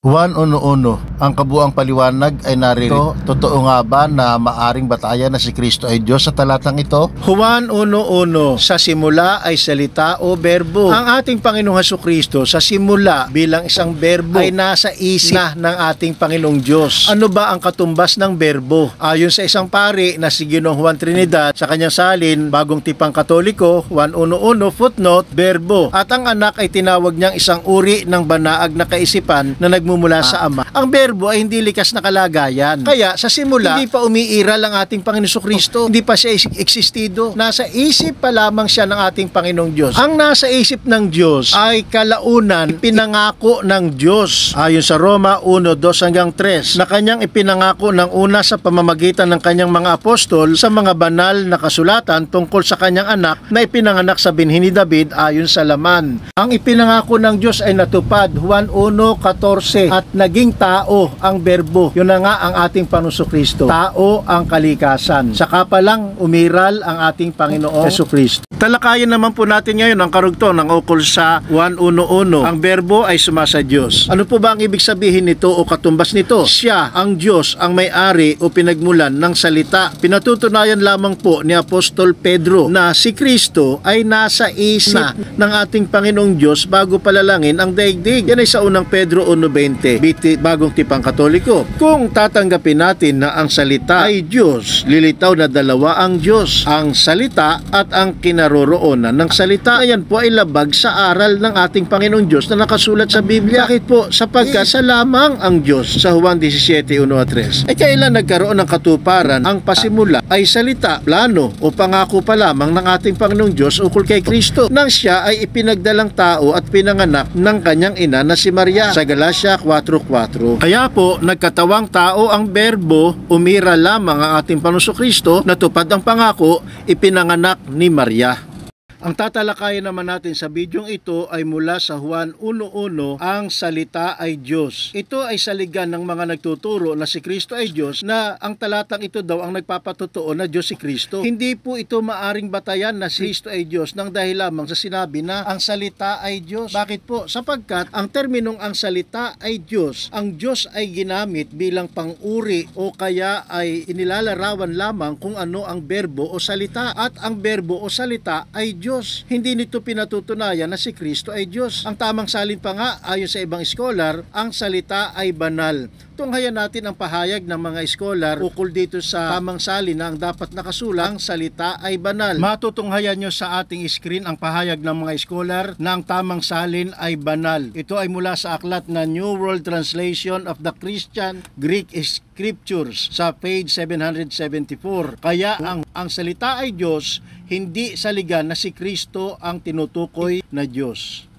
Juan 1:1, ang kabuang paliwanag ay narito, totoo nga ba na maaring batayan na si Kristo ay Diyos sa talatang ito? Juan 1:1, sa simula ay salita o berbo. Ang ating Panginoong Hesukristo sa simula bilang isang berbo ay nasa isip na ng ating Panginoong Diyos. Ano ba ang katumbas ng berbo? Ayon sa isang pari na si Ginoong Juan Trinidad sa kanyang salin, Bagong Tipang Katoliko, Juan 1:1, footnote, berbo. At ang anak ay tinawag niyang isang uri ng banaag na kaisipan na nagmumula sa Ama. Ang berbo ay hindi likas na kalagayan. Kaya sa simula, hindi pa umiiral ang ating Panginoong Jesucristo. Hindi pa siya existido. Nasa isip pa lamang siya ng ating Panginoong Diyos. Ang nasa isip ng Diyos ay kalaunan pinangako ng Diyos. Ayon sa Roma 1:2-3 na kanyang ipinangako ng una sa pamamagitan ng kanyang mga apostol sa mga banal na kasulatan tungkol sa kanyang anak na ipinanganak sa binhi ni David ayon sa laman. Ang ipinangako ng Diyos ay natupad. Juan 1:14 at naging tao ang berbo. Yun na nga ang ating Panginoong Jesucristo. Tao ang kalikasan. Saka pa lang umiral ang ating Panginoong Jesucristo. Talakayin naman po natin ngayon ang karugtong ng ukol sa Juan 1:1. Ang berbo ay sumasa Diyos. Ano po ba ang ibig sabihin nito o katumbas nito? Siya, ang Diyos, ang may-ari o pinagmulan ng salita. Pinatutunayan lamang po ni Apostol Pedro na si Kristo ay nasa isip ng ating Panginoong Diyos bago palalangin ang daigdig. Yan ay sa unang Pedro 1:20. Bagong Tipang Katoliko. Kung tatanggapin natin na ang salita ay Diyos, lilitaw na dalawa ang Diyos, ang salita at ang kinaroroonan ng salita. Ayan po ay labag sa aral ng ating Panginoong Diyos na nakasulat sa Biblia. Bakit po? Sapagkat sa lamang ang Diyos sa Juan 17:1-3. Ay kailan nagkaroon ng katuparan ang pasimula ay salita, plano o pangako pa lamang ng ating Panginoong Diyos ukol kay Kristo nang siya ay ipinagdalang tao at pinanganak ng kanyang ina na si Maria sa Galatia 4:4. Kaya po, nagkatawang tao ang berbo, umira lamang ang ating Panginoong Jesucristo, natupad ang pangako, ipinanganak ni Maria. Ang tatalakayin naman natin sa bidyong ito ay mula sa Juan 1:1, ang salita ay Diyos. Ito ay saligan ng mga nagtuturo na si Kristo ay Diyos, na ang talatang ito daw ang nagpapatotoo na Diyos si Kristo. Hindi po ito maaring batayan na si Kristo ay Diyos nang dahil lamang sa sinabi na ang salita ay Diyos. Bakit po? Sapagkat ang terminong ang salita ay Diyos, ang Diyos ay ginamit bilang pang-uri o kaya ay inilalarawan lamang kung ano ang berbo o salita, at ang berbo o salita ay Diyos. Hindi nito pinatutunayan na si Kristo ay Diyos. Ang tamang salin pa nga, ayon sa ibang scholar, ang salita ay banal. Tunghayan natin ang pahayag ng mga scholar ukol dito sa tamang salin na ang dapat nakasulat, ang salita ay banal. Matutunghayan nyo sa ating screen ang pahayag ng mga scholar na ang tamang salin ay banal. Ito ay mula sa aklat na New World Translation of the Christian Greek Scriptures sa page 774. Kaya ang salita ay Diyos, hindi saligan na si Kristo ang tinutukoy na Diyos.